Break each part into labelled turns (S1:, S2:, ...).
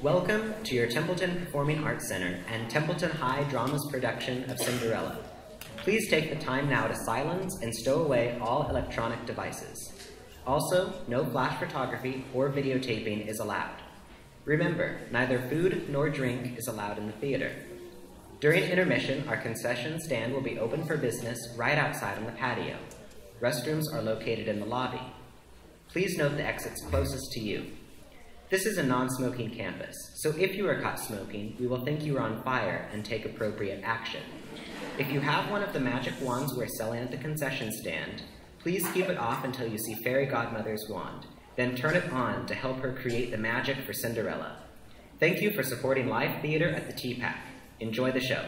S1: Welcome to your Templeton Performing Arts Center and Templeton High Drama's production of Cinderella. Please take the time now to silence and stow away all electronic devices. Also, no flash photography or videotaping is allowed. Remember, neither food nor drink is allowed in the theater. During intermission, our concession stand will be open for business right outside on the patio. Restrooms are located in the lobby. Please note the exits closest to you. This is a non-smoking campus, so if you are caught smoking, we will think you are on fire and take appropriate action. If you have one of the magic wands we're selling at the concession stand, please keep it off until you see Fairy Godmother's wand, then turn it on to help her create the magic for Cinderella. Thank you for supporting live theater at the T-Pack. Enjoy the show.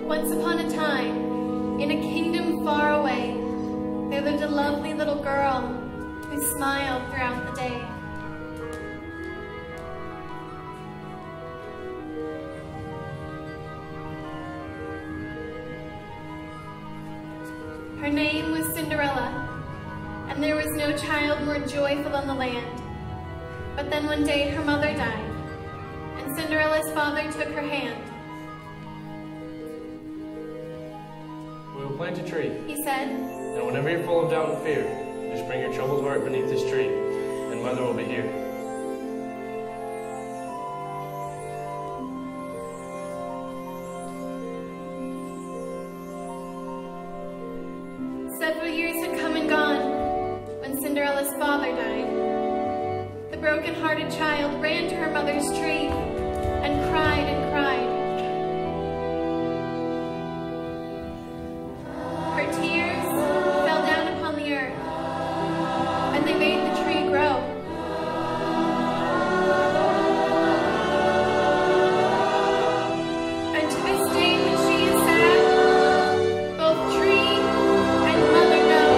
S2: Once upon a time, in a kingdom far away, there lived a lovely little girl who smiled throughout the day. Her name was Cinderella, and there was no child more joyful in the land. But then one day her mother died, and Cinderella's father took her hand.
S3: We will plant a tree,
S2: He said,
S3: and whenever you're full of doubt and fear, just bring your troubled heart beneath this tree, and Mother will be here.
S2: Several years had come and gone when Cinderella's father died. The broken-hearted child ran to her mother's tree and cried and cried. Her tears fell down upon the earth, and they made the tree grow. And to this day when she is sad, both tree and mother know.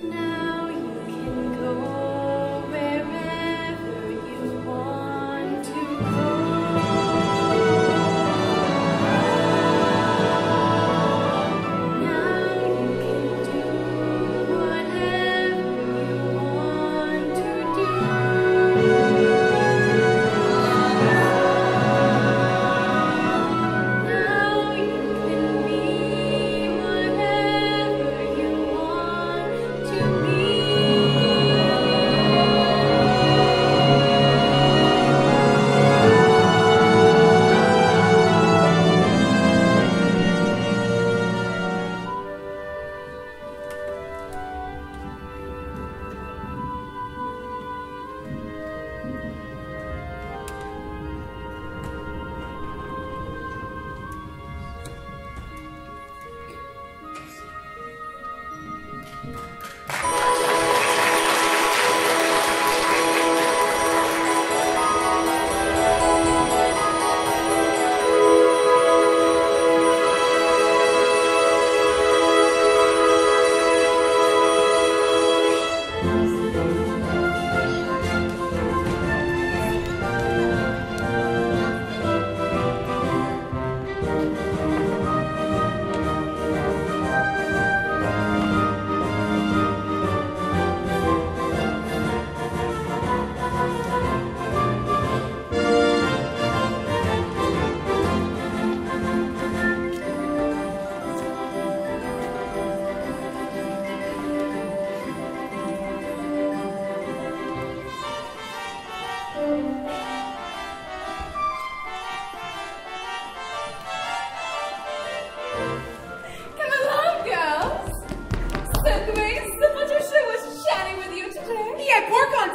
S2: Now you can go.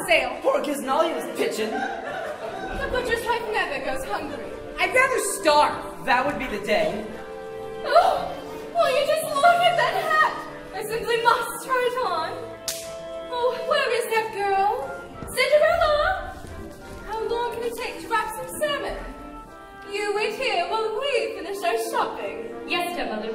S4: sale.
S5: Poor Giznali was pitching.
S4: The butcher's wife never goes hungry.
S5: I'd rather starve. That would be the day.
S4: Oh, will you just look at that hat? I simply must try it on. Oh, where is that girl? Cinderella! How long can it take to wrap some salmon? You wait here while we finish our shopping.
S6: Yes, stepmother.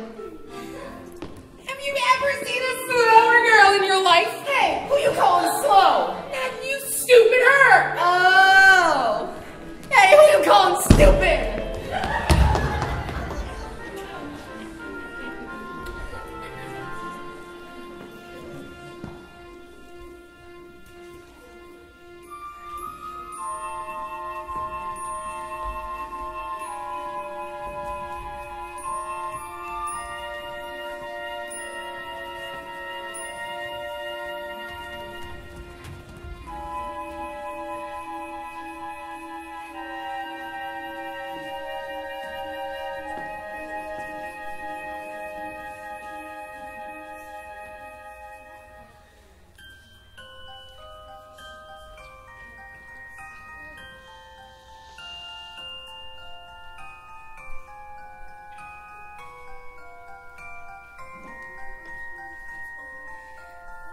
S4: Have you ever seen a slower girl in your life?
S5: Hey, who you calling slow?
S4: That you stupid her!
S5: Oh. Hey, who you calling stupid?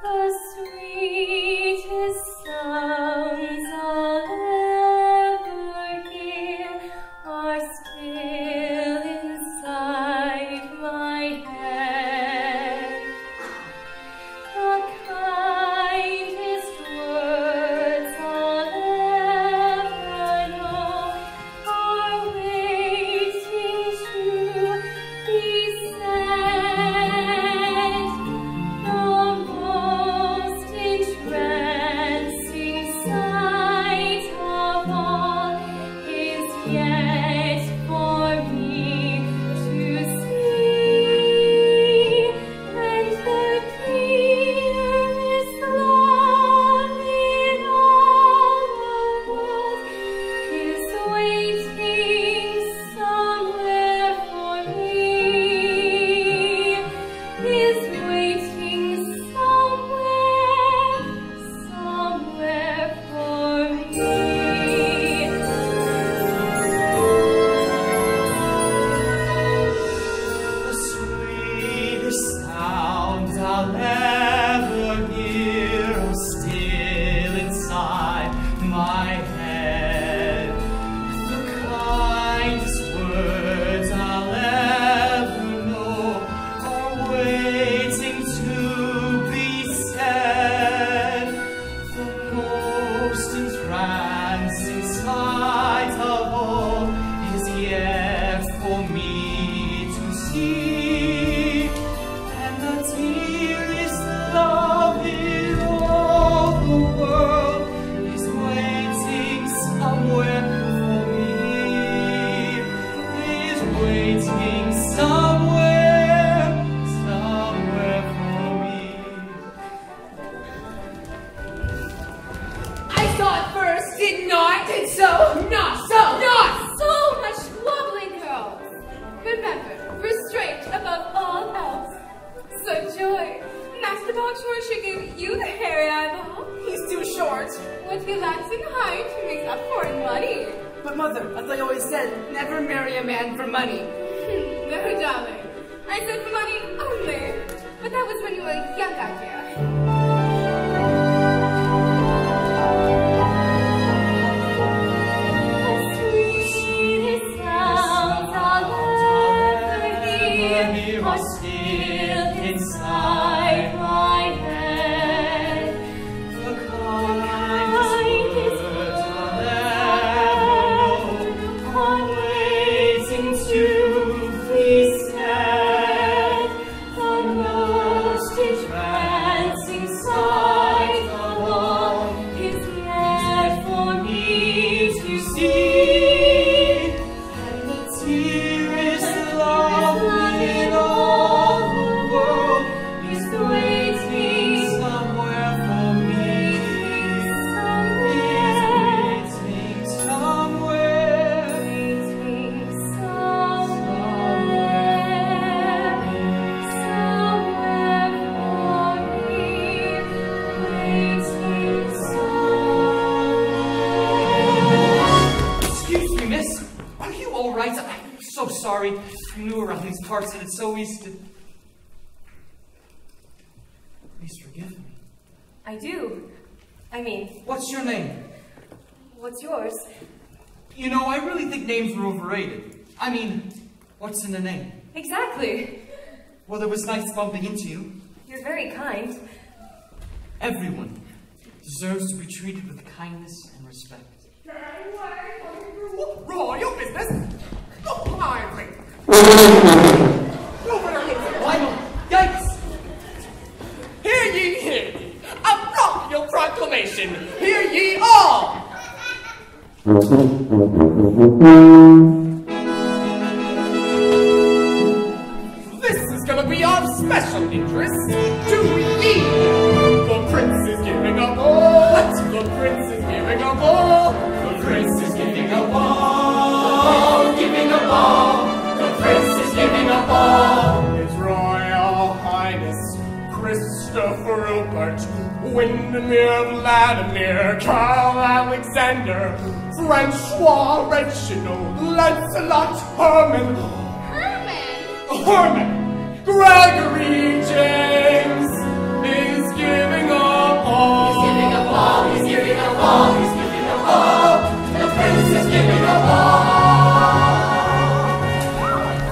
S6: The sweetest sounds I'll ever hear are still inside my head. The kindest words I'll ever know are waiting to be said. The most entrancing sight of all is yet for me to see, and the dearest love in all the world is waiting somewhere for me, is waiting somewhere for me.
S7: The sweetest sound I'll ever hear are still inside my head. The kindest words I'll ever know are waiting to be said. The most entrancing sight of all is yet for me to see, and the dearest love in all the world is waiting somewhere for me, is waiting somewhere for me.
S5: I saw it first, did not, did so, not so, not.
S4: So much lovely girls. Remember, restraint above all else. So, Joy, Master Bogshore should give you the hairy eyeball.
S5: He's too short.
S4: What he lacks in height makes up for in money.
S5: But mother, as I always said, never marry a man for money.
S4: No, darling. I said for money only. But that was when you were young out here.
S6: The sweetest sounds I'll ever hear are still inside my head.
S7: The kindest words I'll ever know are waiting to be said.
S6: The most entrancing sight of all is yet for me to see,
S7: And the dearest love in all the world is waiting somewhere for me. Is waiting somewhere.
S6: somewhere for
S7: hearts and it's so easy to... Please forgive me.
S6: I do. I mean...
S7: What's your name?
S6: What's yours?
S7: You know, I really think names are overrated. I mean, what's in a name?
S6: Exactly.
S7: Well, it was nice bumping into you.
S6: You're very kind.
S7: Everyone deserves to be treated with kindness and respect.
S8: Roy, your business? Not mine.
S7: Lionel, yikes!
S8: Hear ye, hear ye. A royal proclamation. Hear ye all. This is gonna be of special interest to ye. The prince is giving a ball. The prince is giving a ball. The prince is giving a ball. Giving a ball. The prince is giving a ball. His Royal Highness Christopher Rupert, Windermere Vladimir, Carl Alexander, Francois Reginald, Lancelot Herman, Gregory James is giving a ball. He's giving a ball. He's giving a ball. He's giving a ball. The prince is giving a ball.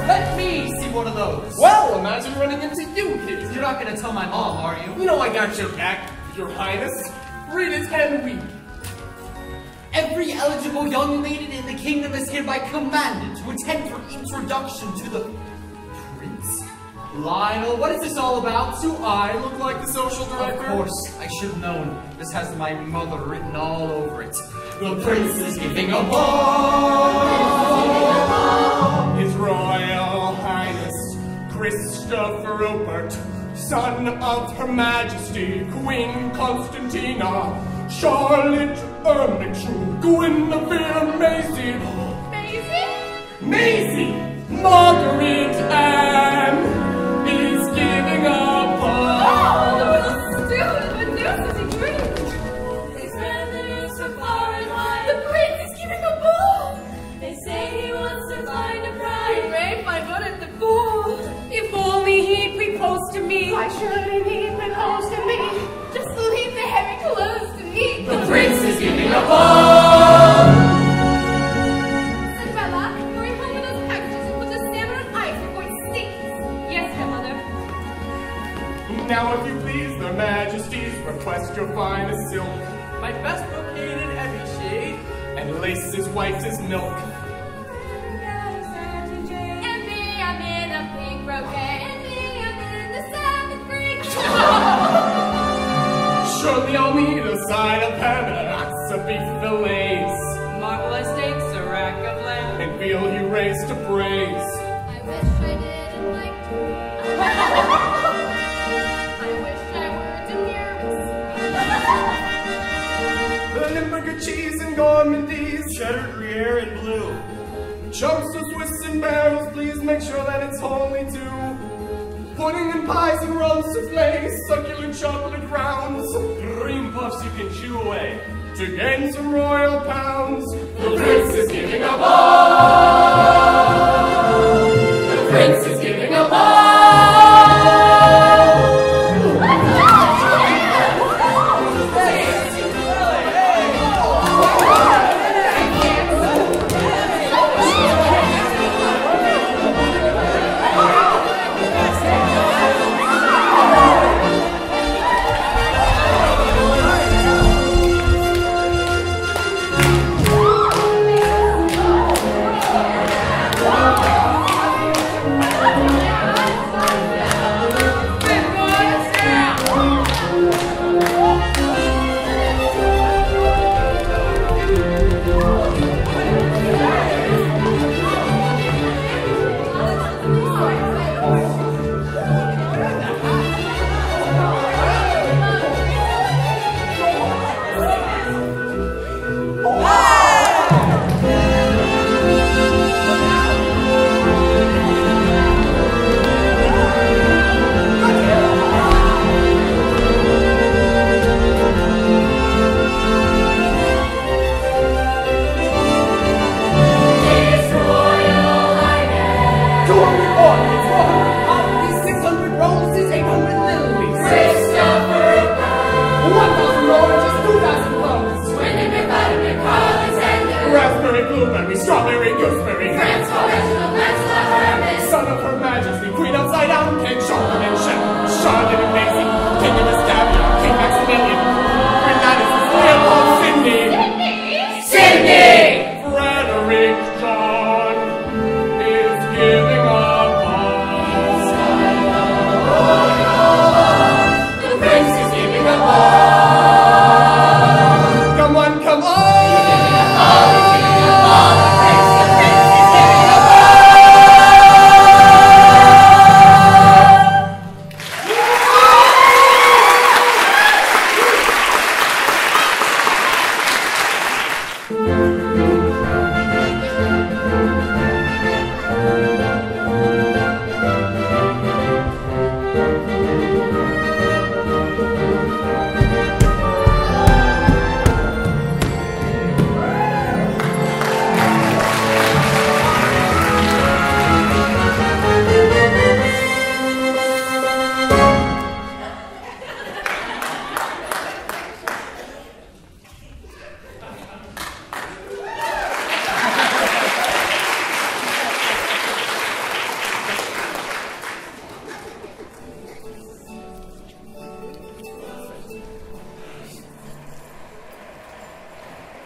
S7: Let me see one of those.
S8: Well, imagine running into you here.
S7: You're not gonna tell my mom, are you?
S8: You know I got your back, Your Highness. Read it and weep.
S7: Every eligible young maiden in the kingdom is hereby commanded to attend for introduction to the prince. Lionel, what is this all about?
S8: Do I look like the social director?
S7: Of course, I should have known. This has my mother written all over it.
S8: The prince is giving a ball. His Royal Highness Christopher Rupert, son of Her Majesty Queen Constantina, Charlotte Ermintrude, Guinevere Maisie, Maisie, Marguerite Anne is giving a ball.
S4: Oh, the little stupid, but this is a dream. They said that it's so far and wide. The prince is giving a ball. They say he wants to find a bride. He may find one at the ball.
S6: If only he'd propose to me.
S4: Why shouldn't he propose to me? Just leave the heavy clothes to me.
S8: The prince is giving a ball.
S4: Cinderella, hurry home with those packages and put the salmon on ice before it stinks.
S6: Yes, stepmother.
S8: Now, if you please, their majesties, request your finest silk, my best brocade in every shade, and lace as white as milk.
S4: And me, I'm in a pink brocade. And me, I'm in the salmon freak.
S8: Surely I'll need a side of ham and lots of beef fillets,
S6: Marvelous steaks, a rack of lamb.
S8: and veal you raised to praise.
S4: I wish I didn't like to. I wish I were demure.
S8: Limburger cheese and gourmandise, cheddar, Gruyere, and blue. Chunks of Swiss and barrels, please make sure that it's only two. Pudding and pies and rolls soufflés, succulent chocolate rounds, cream puffs you can chew away. To gain some royal pounds, the prince is giving a ball. The prince is giving a ball. them with lilies.
S5: Christopher Above.
S8: 1,000 oranges, 2,000 plums.
S5: Swinging me, biting me, Collins and
S8: Raspberry, blueberry, strawberry, gooseberry.
S5: Francois Reginald Lancelot Hermes.
S8: Son of Her Majesty, Queen Upside Down, King Charlemagne, Chef, Charlotte and Maisie, King of Escabia, King Maximilian, Renatus, Leopold, Sydney.
S5: Sydney!
S8: Frederick John is giving up all.
S5: The prince is giving up all.
S8: Come on, come on!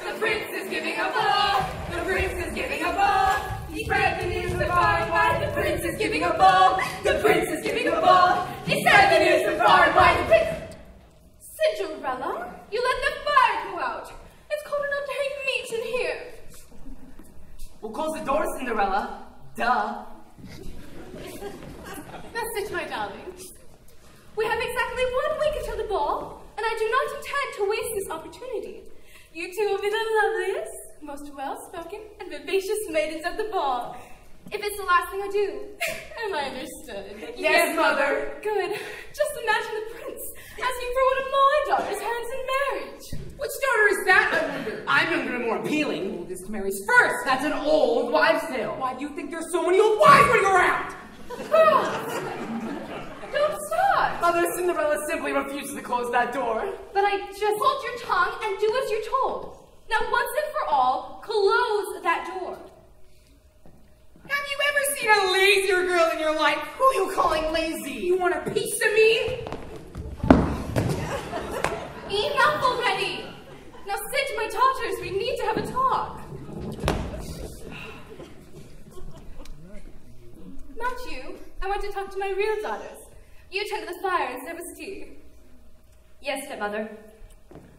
S5: The prince is giving a ball. The prince is giving a ball. He spread the news far and wide. The prince is giving a ball. The prince is giving a ball. He spread the news far and wide. The prince.
S2: Cinderella, you let the fire go out. It's cold enough to hang meat in here.
S7: We'll close the door, Cinderella. Duh.
S2: Now sit, my darlings. We have exactly 1 week until the ball, and I do not intend to waste this opportunity. You two will be the loveliest, most well-spoken, and vivacious maidens at the ball. If it's the last thing I do, am I understood?
S5: Yes, mother.
S2: Good. Just imagine the prince asking for one of my daughter's hands in marriage.
S5: Which daughter is that, I wonder?
S7: I'm younger and more appealing.
S5: Oldest marries first.
S7: That's an old wives' tale.
S5: Why do you think there's so many old wives running around?
S2: Don't start.
S7: Mother, Cinderella simply refuses to close that door.
S2: But I just hold your tongue and do as you're told. Now, once and for all, close that door.
S5: Have you ever seen a lazier girl in your life?
S7: Who are you calling lazy?
S5: You want a piece of me?
S2: Enough already. Now sit, my daughters. We need to have a talk. Not you. I want to talk to my real daughters. You tend to the fire and serve us tea.
S6: Yes, stepmother.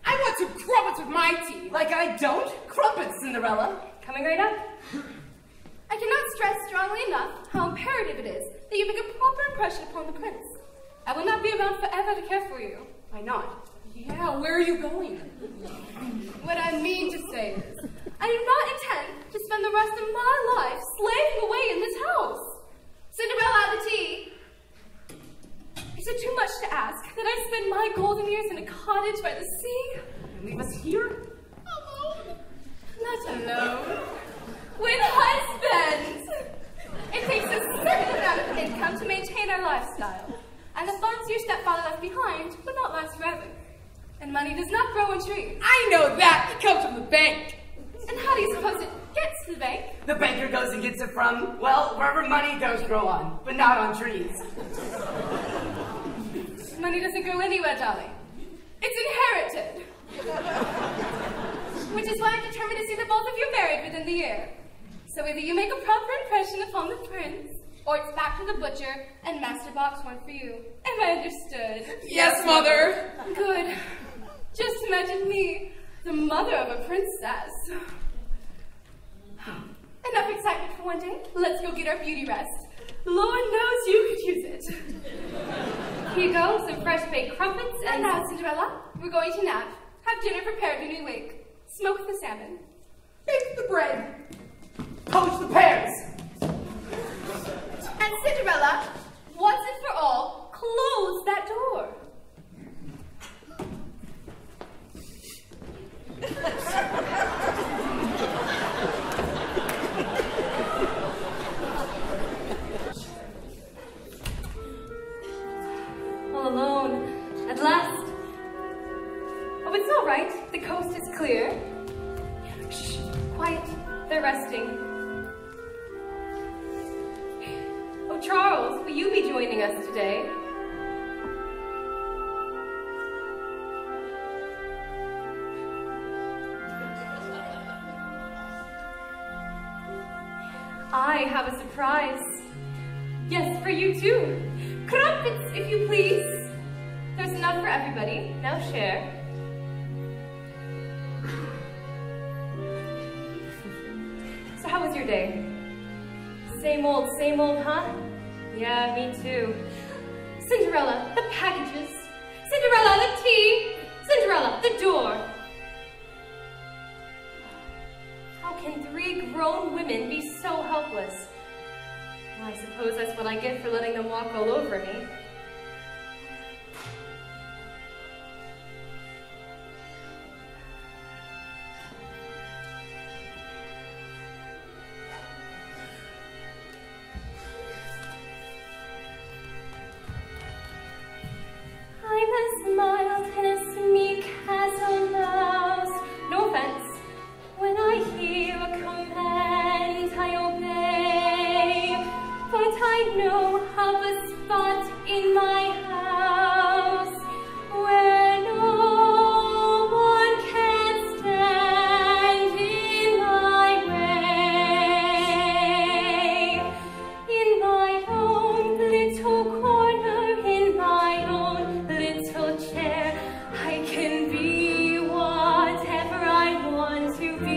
S5: I want some crumpets with my tea.
S7: Like I don't? Crumpets, Cinderella.
S6: Coming right up.
S2: I cannot stress strongly enough how imperative it is that you make a proper impression upon the prince. I will not be around forever to care for you.
S5: Why not? Yeah, where are you going?
S2: What I mean to say is, I do not intend to spend the rest of my life slaving away in this house. Cinderella, the tea. Is it too much to ask that I spend my golden years in a cottage by the sea?
S5: And leave us here?
S2: Alone? Not alone. With husbands! It takes a certain amount of income to maintain our lifestyle, and the funds your stepfather left behind would not last forever. And money does not grow on trees.
S5: I know that. It comes from the bank.
S2: And how do you suppose it gets to the bank?
S7: The banker goes and gets it from, well, wherever money does grow on, but not on trees.
S2: Money doesn't grow anywhere, darling. It's inherited. Which is why I'm determined to see the both of you married within the year. So either you make a proper impression upon the prince, or it's back to the butcher and master box one for you. Am I understood?
S5: Yes, mother.
S2: Good. Just imagine me, the mother of a princess. Enough excitement for one day. Let's go get our beauty rest. Lord knows you could use it.
S6: Here you go, some fresh baked crumpets
S2: And now, Cinderella, we're going to nap. Have dinner prepared when we wake. Smoke the salmon.
S5: Bake the bread.
S7: Poach the pears.
S2: And Cinderella, once and for all, close that door.
S6: all alone, at last. Oh, it's all right. The coast is clear. Shh, quiet. They're resting. Oh, Charles, will you be joining us today? I have a surprise. Yes, for you too. Crumpets, if you please. There's enough for everybody. Now share. So how was your day? Same old, huh? Yeah, me too. Cinderella, the packages. Cinderella, the tea. Cinderella, the door. How can 3 grown women be so helpless? Well, I suppose that's what I get for letting them walk all over me. I'm as mild and as meek as a mouse. No offense. When I hear a command, I obey. But I know of a spot in my house where no one can stand in my way. In my own little corner, in my own little chair, I can be whatever I want to be.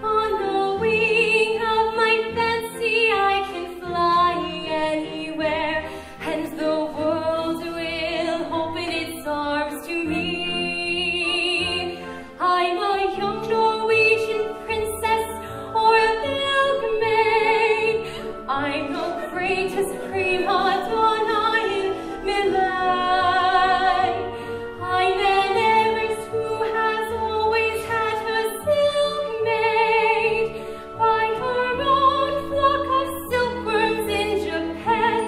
S6: On the wing of my fancy, I can fly anywhere, and the world will open its arms to me. I'm a young Norwegian princess or a milkmaid. I'm the greatest prima donna in Milan. I'm an heiress who has always had her silk made by her own flock of silkworms in Japan.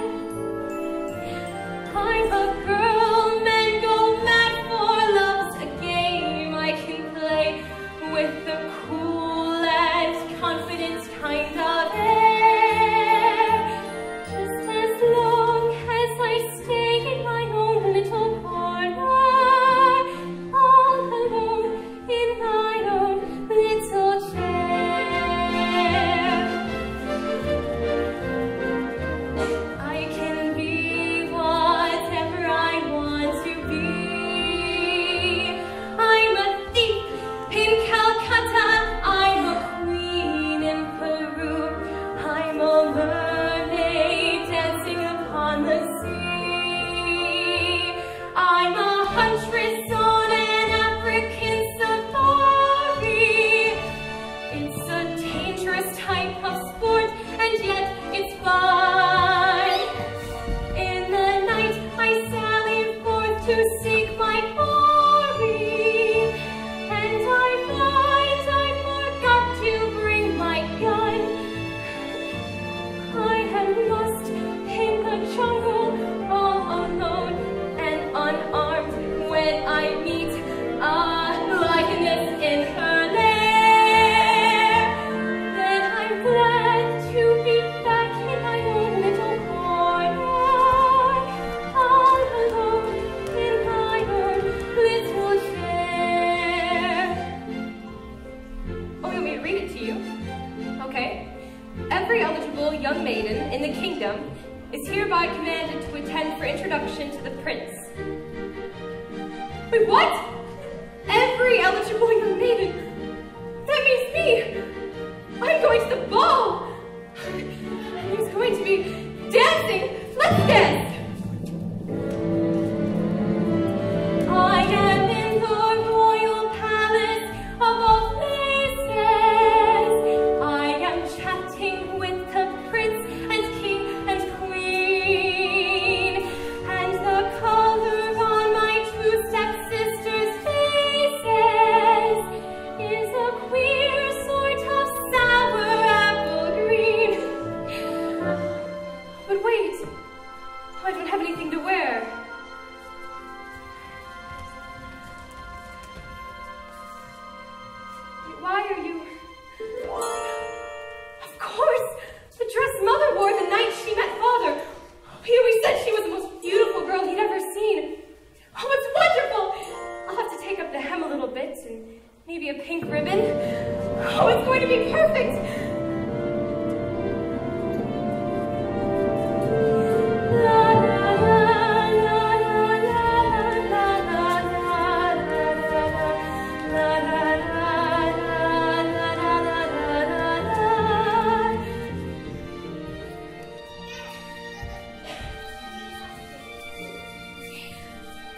S6: I'm a girl men go mad for, love's a game I can play with the cool and confident kind of air. Just as long as I stay in my own little corner, all alone in my own little chair. I can be whatever I want to be. I'm a thief in Calcutta, I'm a queen in Peru, I'm a mermaid dancing upon the sea. I'm a huntress on an African safari. It's a dangerous type of sport, and yet it's fun. In the night I sally forth to seek my quarry, and I find I forgot to bring my gun. I am lost in the jungle, all alone and unarmed, when I meet a lioness in her lair. Then I'm glad to be back in my own little corner, all alone in my own little chair. Oh, you want me to read it to you? Okay. Every eligible young maiden in the kingdom is hereby commanded to attend for introduction to the prince. Wait, what? Every eligible young maiden? That means me! I'm going to the ball! Who's going to be dancing? Let's dance! I am in the royal palace of all places. I am chatting with the prince and king and queen, and the color on my 2 stepsisters' faces is a queer sort of sour apple have anything to wear. Why are you... Of course! The dress Mother wore the night she met Father. He always said she was the most beautiful girl he'd ever seen. Oh, it's wonderful! I'll have to take up the hem a little bit and maybe a pink ribbon. Oh, it's going to be perfect!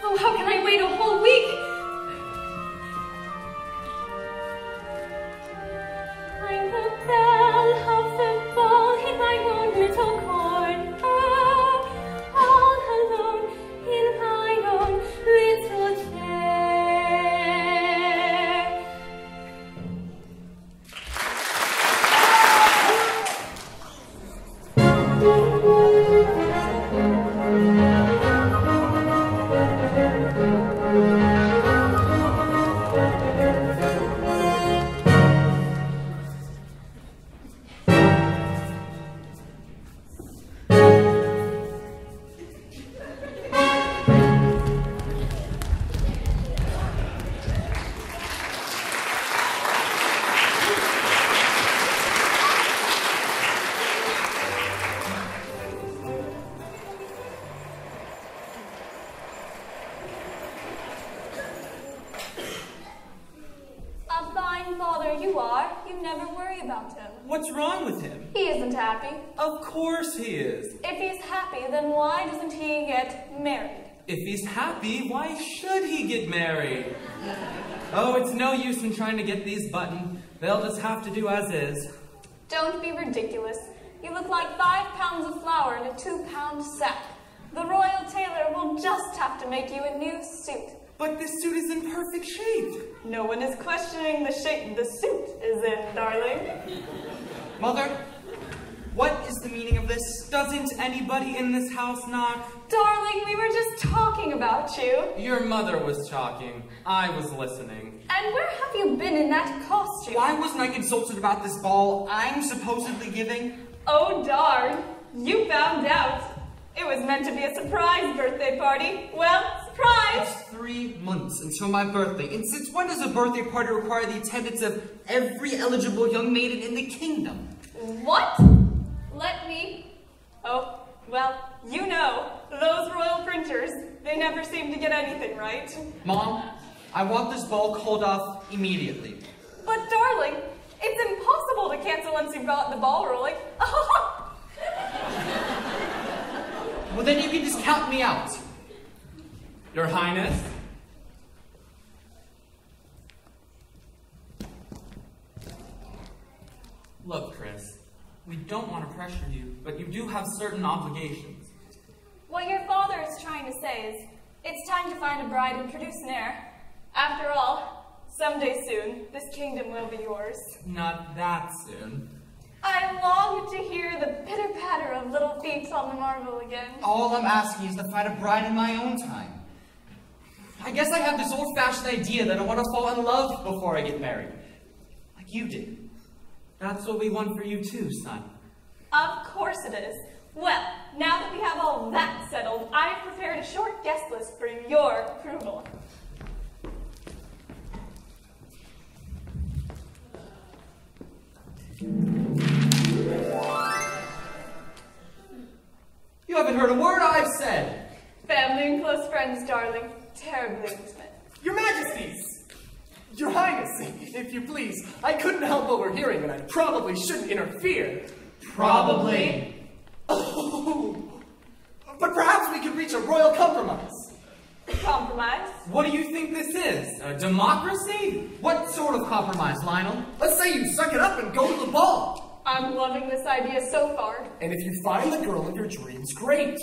S6: Oh, how can I wait a whole week? I'm the belle of the ball in my own little corner, all alone in my own little chair.
S2: You are. You never worry about him.
S9: What's wrong with him?
S2: He isn't happy.
S9: Of course he is.
S2: If he's happy, then why doesn't he get married?
S9: If he's happy, why should he get married? Oh, it's no use in trying to get these buttoned. They'll just have to do as is.
S2: Don't be ridiculous. You look like 5 pounds of flour in a 2-pound sack. The royal tailor will just have to make you a new suit.
S9: But this suit is in perfect shape.
S2: No one is questioning the shape the suit is in, darling.
S7: Mother, what is the meaning of this?
S9: Doesn't anybody in this house knock?
S2: Darling, we were just talking about you.
S9: Your mother was talking. I was listening.
S2: And where have you been in that costume?
S7: Why wasn't I consulted about this ball I'm supposedly giving?
S2: Oh, darn. You found out. It was meant to be a surprise birthday party. Well, surprise!
S7: It's 3 months until my birthday. And since when does a birthday party require the attendance of every eligible young maiden in the kingdom?
S2: What? Let me... Oh, well, you know, those royal printers, they never seem to get anything right.
S7: Mom, I want this ball called off immediately.
S2: But darling, it's impossible to cancel once you've got the ball rolling.
S7: Well, then you can just count me out.
S9: Your Highness? Look, Chris, we don't want to pressure you, but you do have certain obligations.
S2: What your father is trying to say is, it's time to find a bride and produce an heir. After all, someday soon, this kingdom will be yours.
S9: Not that soon.
S2: I long to hear the pitter-patter of little feet on the marble again.
S7: All I'm asking is to find a bride in my own time. I guess I have this old-fashioned idea that I want to fall in love before I get married. Like you did.
S9: That's what we want for you too, son.
S2: Of course it is. Well, now that we have all that settled, I've prepared a short guest list for your approval.
S7: You haven't heard a word I've said.
S2: Family and close friends, darling. Terribly intimate.
S8: Your Majesties! Your Highness, if you please, I couldn't help overhearing, and I probably shouldn't interfere.
S7: Probably.
S8: Oh, but perhaps we could reach a royal compromise.
S2: Compromise?
S9: What do you think this is? A democracy?
S7: What sort of compromise, Lionel?
S8: Let's say you suck it up and go to the ball.
S2: I'm loving this idea so far.
S8: And if you find the girl of your dreams, great.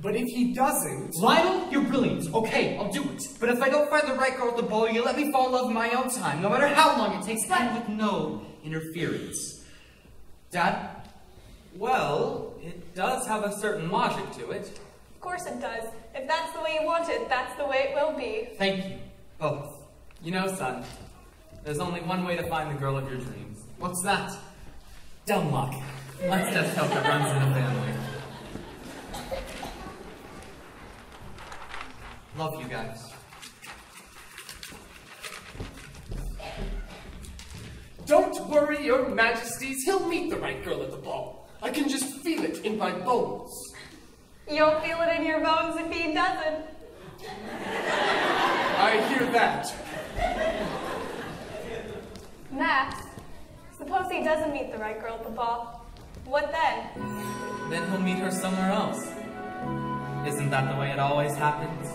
S8: But if he doesn't...
S7: Lionel, you're brilliant. Okay, I'll do it. But if I don't find the right girl at the ball, you let me fall in love in my own time, no matter how long it takes, and with no interference. Dad?
S9: Well, it does have a certain logic to it.
S6: Of course it does. If that's the way you want it, that's the way it will be.
S9: Thank you, both. You know, son, there's only one way to find the girl of your dreams.
S7: What's that?
S9: Dumb luck. Let's just hope it runs in the family.
S7: Love you guys.
S8: Don't worry, your majesties. He'll meet the right girl at the ball. I can just feel it in my bones.
S6: You'll feel it in your bones if he doesn't.
S8: I hear that.
S6: Max, suppose he doesn't meet the right girl at the ball. What then?
S9: Then he'll meet her somewhere else. Isn't that the way it always happens?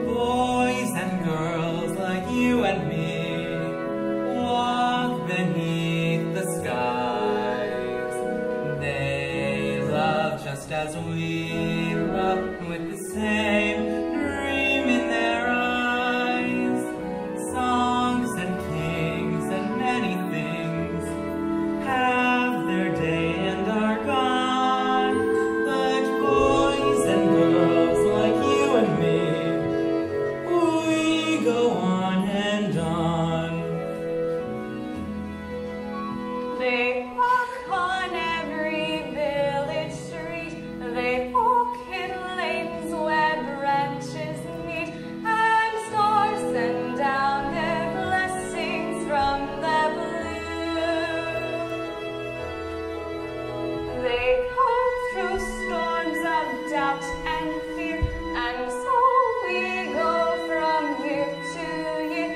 S9: Boys and girls like you and me walk beneath the skies. They love just as we love, with the same dream in their eyes. Songs and kings and many things have their day and are gone. But boys and girls like you and me, we go on and on.
S6: They walk on every village street. They walk in lanes where branches meet, and stars send down their blessings from the blue. They go through storms of doubt and fear, and so we go from year to year,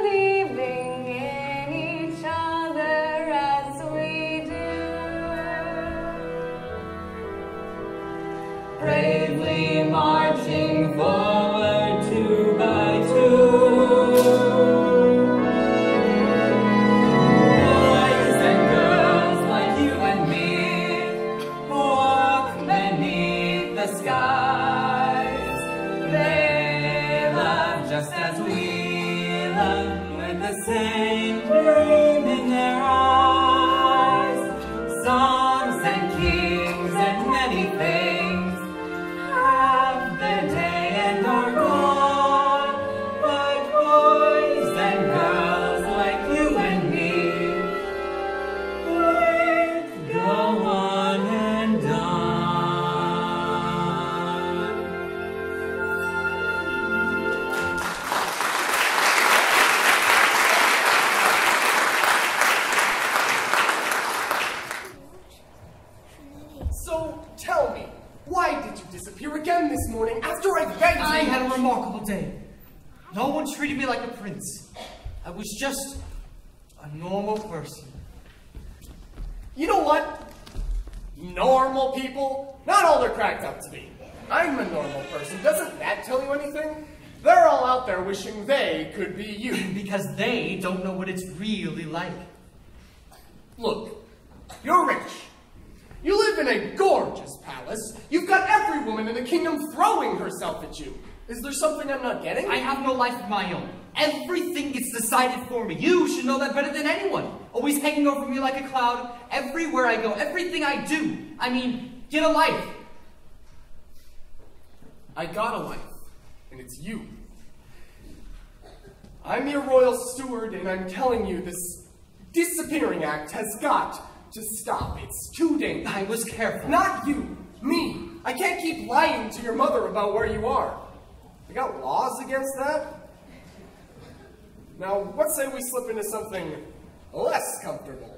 S6: believing in each other as we do. Bravely marching forward two by two. Boys and girls like you and me walk beneath the skies. They love just as we love, with the same dream in their eyes. Songs and kings and many things have their day and are gone. But boys and girls like you and me, we go on and on.
S8: So, tell me, why did you disappear again this morning after I begged you?
S7: I had a remarkable day. No one treated me like a prince. I was just a normal person.
S8: You know what? Normal people, not all they're cracked up to be. I'm a normal person. Doesn't that tell you anything? They're all out there wishing they could be you.
S7: Because they don't know what it's really like.
S8: Look, you're rich. You live in a gorgeous palace. You've got every woman in the kingdom throwing herself at you. Is there something I'm not getting?
S7: I have no life of my own. Everything gets decided for me. You should know that better than anyone. Always hanging over me like a cloud. Everywhere I go, everything I do. I mean, get a life.
S8: I got a life, and it's you. I'm your royal steward, and I'm telling you, this disappearing act has got to stop. It's too dangerous.
S7: I was careful.
S8: Not you, me. I can't keep lying to your mother about where you are. We got laws against that? Now, what say we slip into something less comfortable?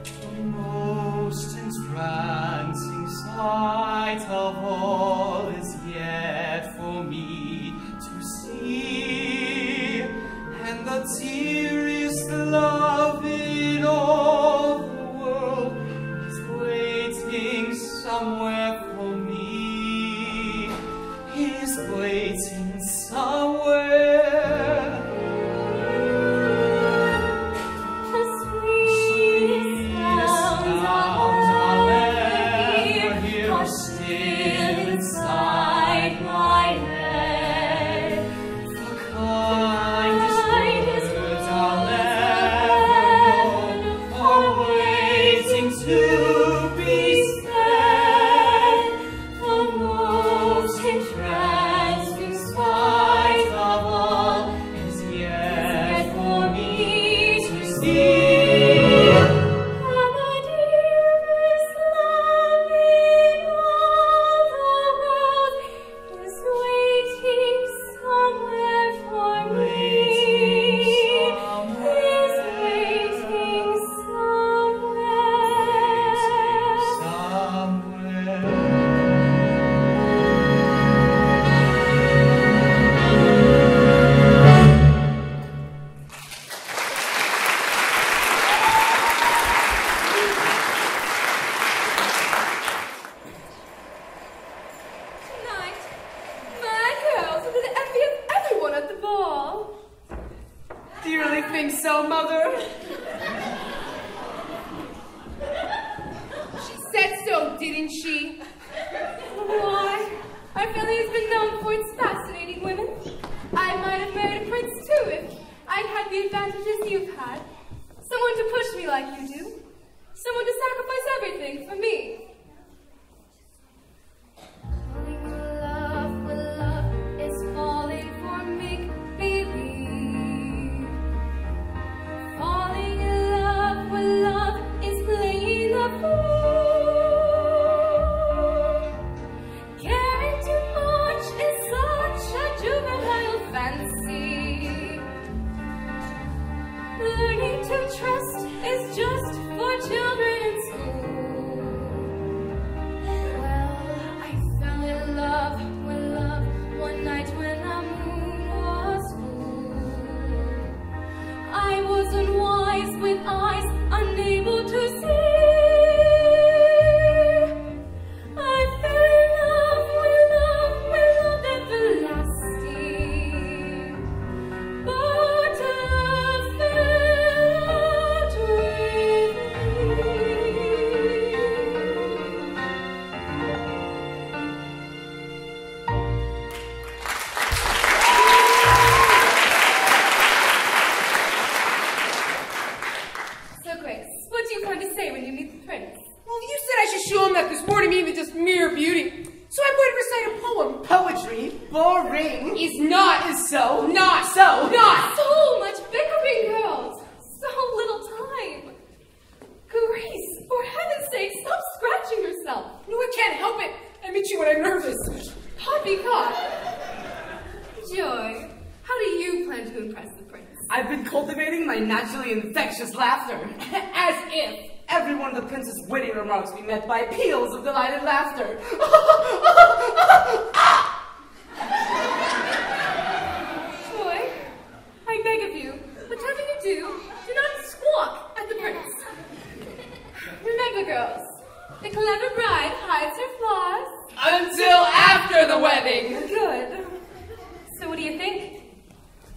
S7: The most entrancing sight of all is yet for me to see, and the dearest love in all the world is waiting somewhere for me, is waiting somewhere.
S6: The sweetest sounds I'll ever hear are still inside my head.
S7: The kindest words I'll ever know are waiting to be said.
S6: The most entrancing sight of all is yet for me to see. And the dearest love in all the world is waiting somewhere for me. Is waiting somewhere.
S2: Tonight, my girls will be the envy of everyone at the ball.
S5: Do you really think so, Mother? She said so, didn't she?
S2: Why? Our family has been known for its fascinating women. I might have married a prince too if I'd had the advantages you've had. Someone to push me like you do. Someone to sacrifice everything for me.
S6: Falling in love with love is falling for make-believe. Falling in love with love is playing the fool. Caring too much is such a juvenile fancy. Learning to trust is just for children in school. Well, I fell in love with love one night when the moon was full. I was unwise with eyes unable to see. I fell in love everlasting. But I fell dreaming.
S2: So, Grace, what do you plan to say when you meet the prince?
S5: Well, you said I should show him that there's more to me than just mere beauty. So I'm going to recite a poem.
S7: Poetry, boring.
S5: Is not so, not so, not.
S2: So much bickering, girls. So little time. Grace, for heaven's sake, stop scratching yourself.
S5: No, I can't help it. I meet you when I'm nervous.
S2: Poppycock. Joy, how do you plan to impress the prince?
S7: I've been cultivating my naturally infectious laughter.
S5: As if.
S7: Every one of the prince's witty remarks be met by peals of delighted laughter.
S2: Joy, I beg of you, whatever you do not squawk at the prince. Remember, girls, the clever bride hides her flaws.
S5: Until after the wedding.
S2: Good. So what do you think?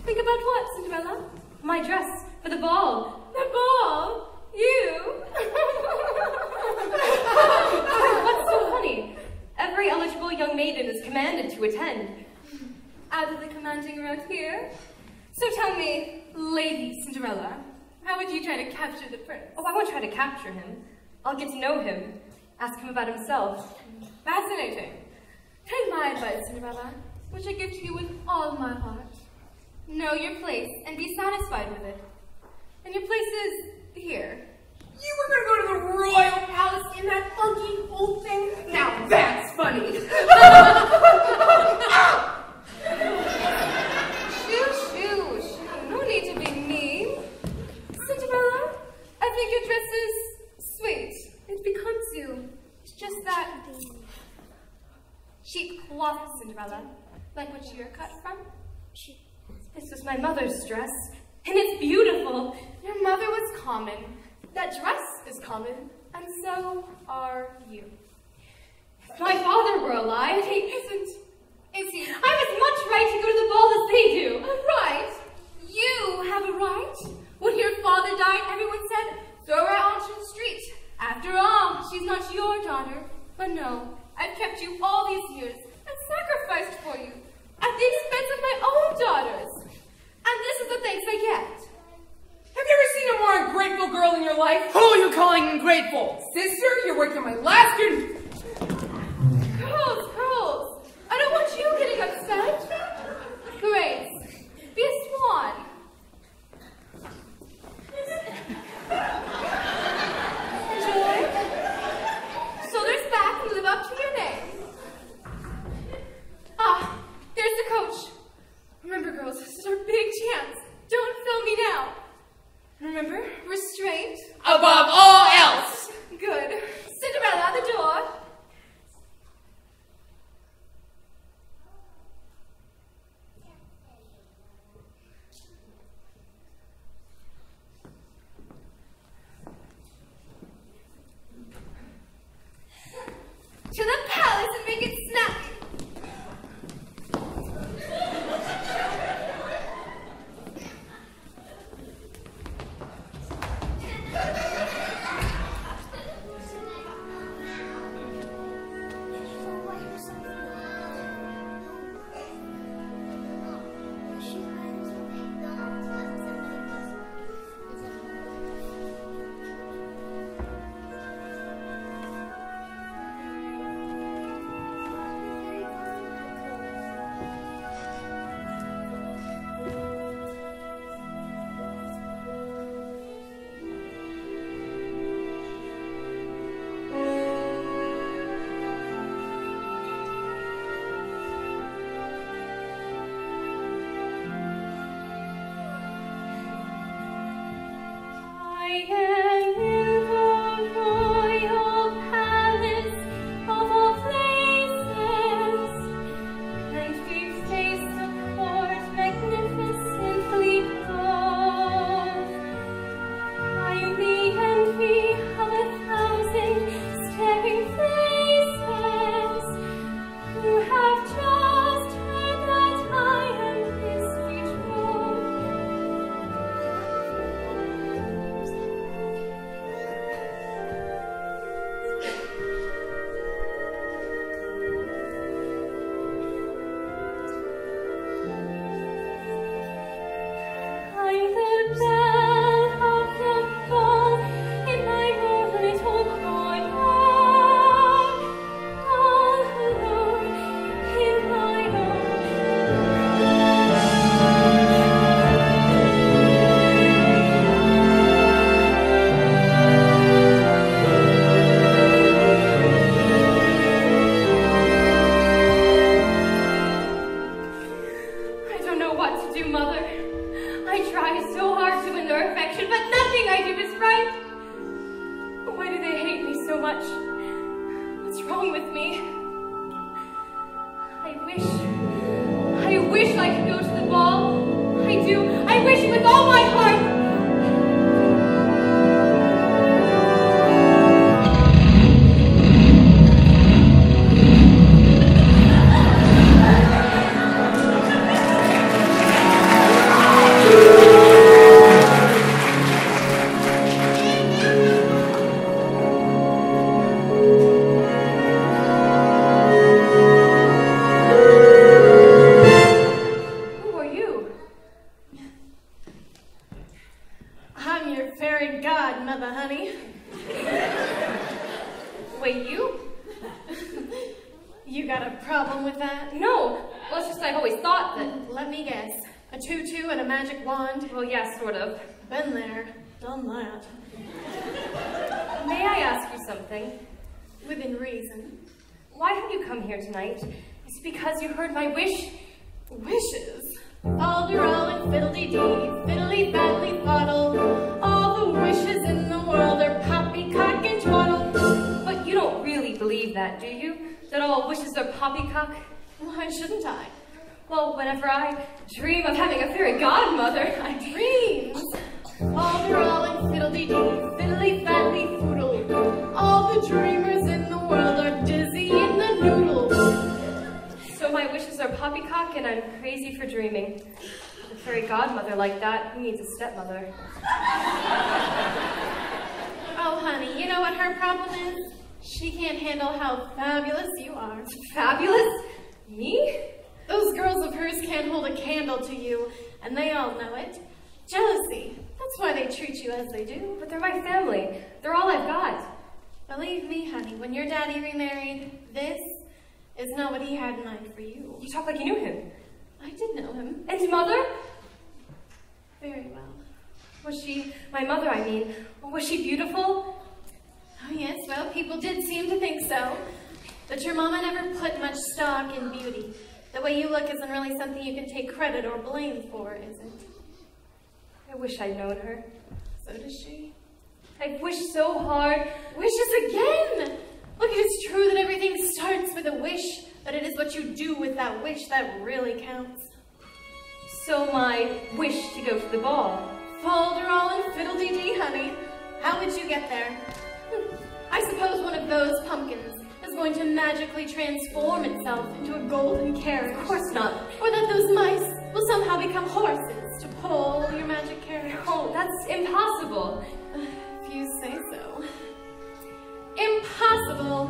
S2: Think about what, Cinderella?
S6: My dress for the ball.
S2: The ball? You?
S6: What's so funny? Every eligible young maiden is commanded to attend.
S2: Out of the commanding road here. So tell me, Lady Cinderella, how would you try to capture the prince?
S6: Oh, I won't try to capture him. I'll get to know him. Ask him about himself.
S2: Fascinating. Take my advice, Cinderella, which I give to you with all my heart. Know your place and be satisfied with it. And your place is here.
S5: You were going to go to the royal palace in that funky old thing? Now that's funny.
S2: Shoo. No need to be mean. Cinderella, I think your dress is sweet. It becomes you. It's just that cheap cloth, Cinderella. Like what you're cut from.
S6: This was my mother's dress, and it's beautiful.
S2: Your mother was common. That dress is common, and so are you.
S6: If my father were alive,
S2: He isn't. Is he?
S6: I have as much right to go to the ball as they do.
S2: A right? You have a right? When your father died, everyone said, throw her out onto the street. After all, she's not your daughter. But no, I've kept you
S6: wish I could go to the ball. I do. I wish it with all my heart.
S2: Well, yeah, sort of.
S6: Been there, done that.
S2: May I ask you something?
S6: Within reason.
S2: Why have you come here tonight? Is it because you heard my wish?
S6: Wishes? Falderall and fiddly-dee, fiddly-faddly-faddle. All the wishes in the world are poppycock and twaddle.
S2: But you don't really believe that, do you? That all wishes are poppycock?
S6: Why shouldn't I?
S2: Well, whenever I dream of having a fairy godmother, I
S6: dreams. Falderall and fiddle-dee-dee, fiddly-faddly-foodle. All the dreamers in the world are dizzy in the noodle.
S2: So my wishes are poppycock and I'm crazy for dreaming. A fairy godmother like that, who needs a stepmother?
S6: Oh, honey, you know what her problem is? She can't handle how fabulous you are.
S2: Fabulous? Me?
S6: Those girls of hers can't hold a candle to you, and they all know it. Jealousy. That's why they treat you as they do.
S2: But they're my family. They're all I've got.
S6: Believe me, honey, when your daddy remarried, this is not what he had in mind for you.
S2: You talk like you knew him.
S6: I did know him.
S2: And mother?
S6: Very well.
S2: Was she, my mother, I mean, was she beautiful?
S6: Oh, yes, well, people did seem to think so. But your mama never put much stock in beauty. The way you look isn't really something you can take credit or blame for, is it?
S2: I wish I'd known her.
S6: So does she.
S2: I've wished so hard.
S6: Wishes again! Look, it is true that everything starts with a wish, but it is what you do with that wish that really counts.
S2: So my wish to go to the ball.
S6: Falderall and fiddle-dee-dee, honey. How would you get there? I suppose one of those pumpkins is going to magically transform itself into a golden carriage.
S2: Of course not.
S6: Or that those mice will somehow become horses to pull your magic carriage.
S2: Oh, that's impossible.
S6: If you say so. Impossible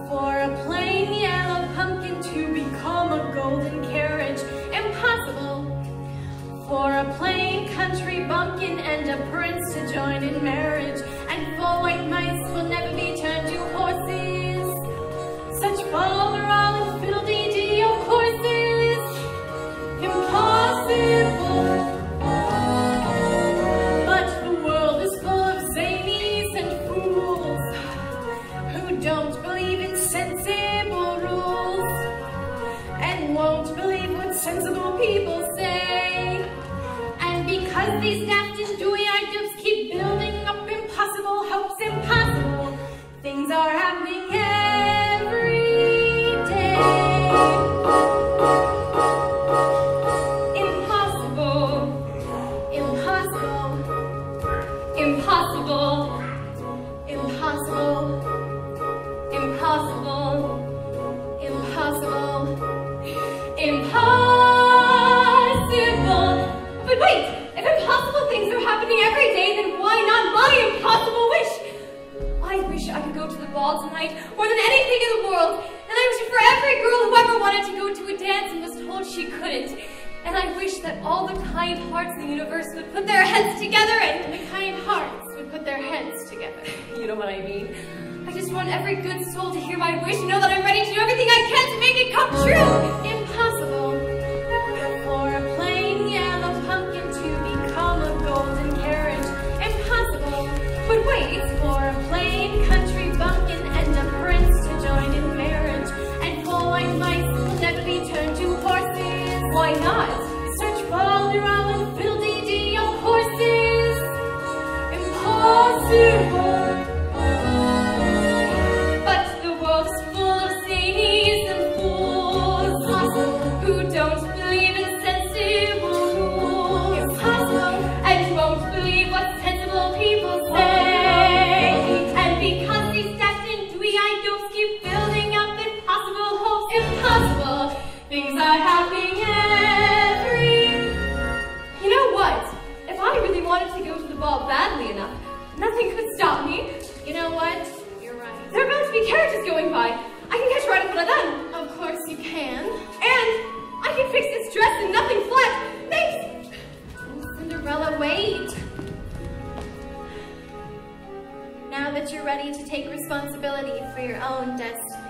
S6: for a plain yellow pumpkin to become a golden carriage. Impossible for a plain country bumpkin and a prince to join in marriage. And 4 white mice will never be turned to horses. Such falderall and fiddle-dee-dee, of course, is impossible. But the world is full of zanies and fools who don't believe in sensible rules and won't believe what sensible people say. And because these daft and dewy-eyed dupes keep building up impossible hopes, impossible things are happening every day. Impossible, impossible, impossible, impossible, impossible, impossible, impossible. But wait! If impossible things are happening every day, then why not my impossible wish? I wish I could go to the ball tonight more than anything in the world. And I wish it for every girl who ever wanted to go to a dance and was told she couldn't. And I wish that all the kind hearts in the universe would put their heads together and the kind hearts would put their heads together.
S2: You know what I mean? I just want every good soul to hear my wish and know that I'm ready to do everything I can to make it come true.
S6: Impossible for a plain yellow pumpkin to become a golden carriage. Impossible.
S2: But wait,
S6: for a plain country bumpkin and a prince to join in marriage. And 4 white mice will never be turned to horses.
S2: Why not?
S6: Search falderall and fiddle-dee-dee, of horses. Impossible.
S2: But the world is full of zany
S6: who don't believe in sensible rules. Impossible. And won't believe what sensible people say. And because they stepped in Dewey, I don't keep building up impossible hopes. Impossible. Things are happening every... You know what? If I really wanted to go to the ball badly enough, nothing could stop me.
S2: You know what? You're right.
S6: There are bound to be carriages going by. I can catch right up one of them.
S2: Of course you can.
S6: And I can fix this dress and nothing flat. Thanks.
S2: Cinderella, wait. Now that you're ready to take responsibility for your own destiny.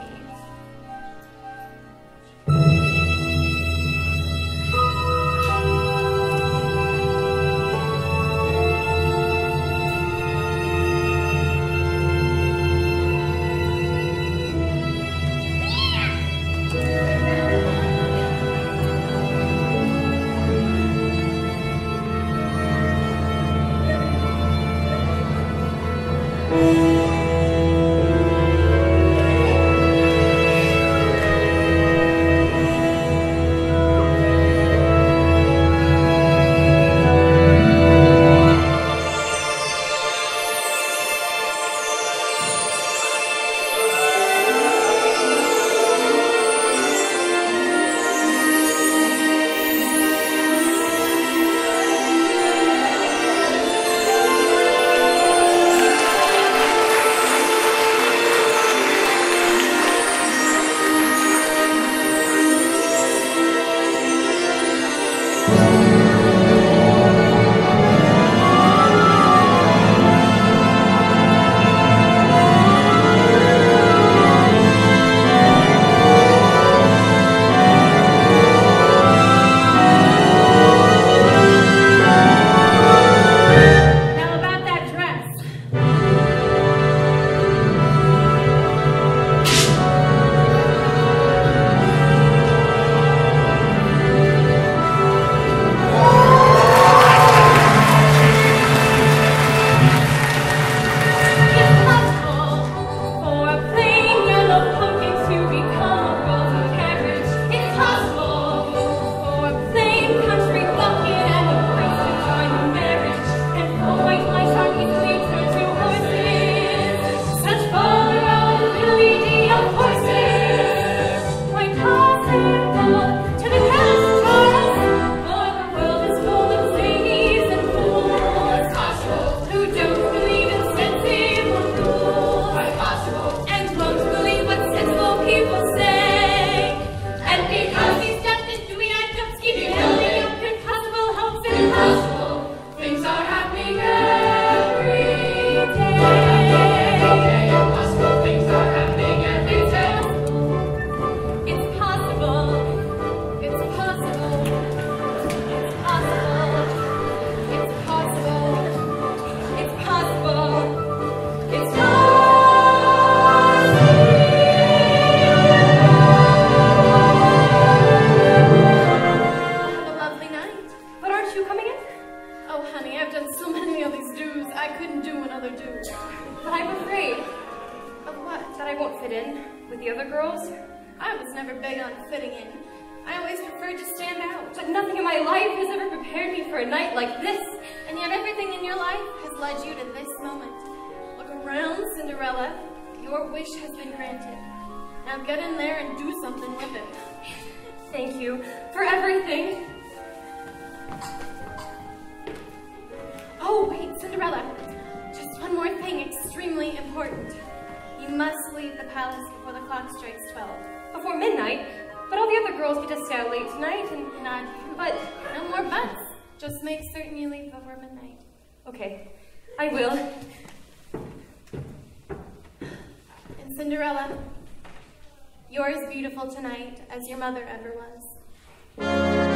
S2: Cinderella, your wish has been granted. Now get in there and do something with it.
S6: Thank you for everything.
S2: Oh, wait, Cinderella. Just one more thing, extremely important. You must leave the palace before the clock strikes 12.
S6: Before midnight? But all the other girls get to stay out late tonight and...
S2: Not you. But no more buts. Just make certain you leave before midnight.
S6: Okay, I will.
S2: And Cinderella, you're as beautiful tonight as your mother ever was.
S6: Yeah.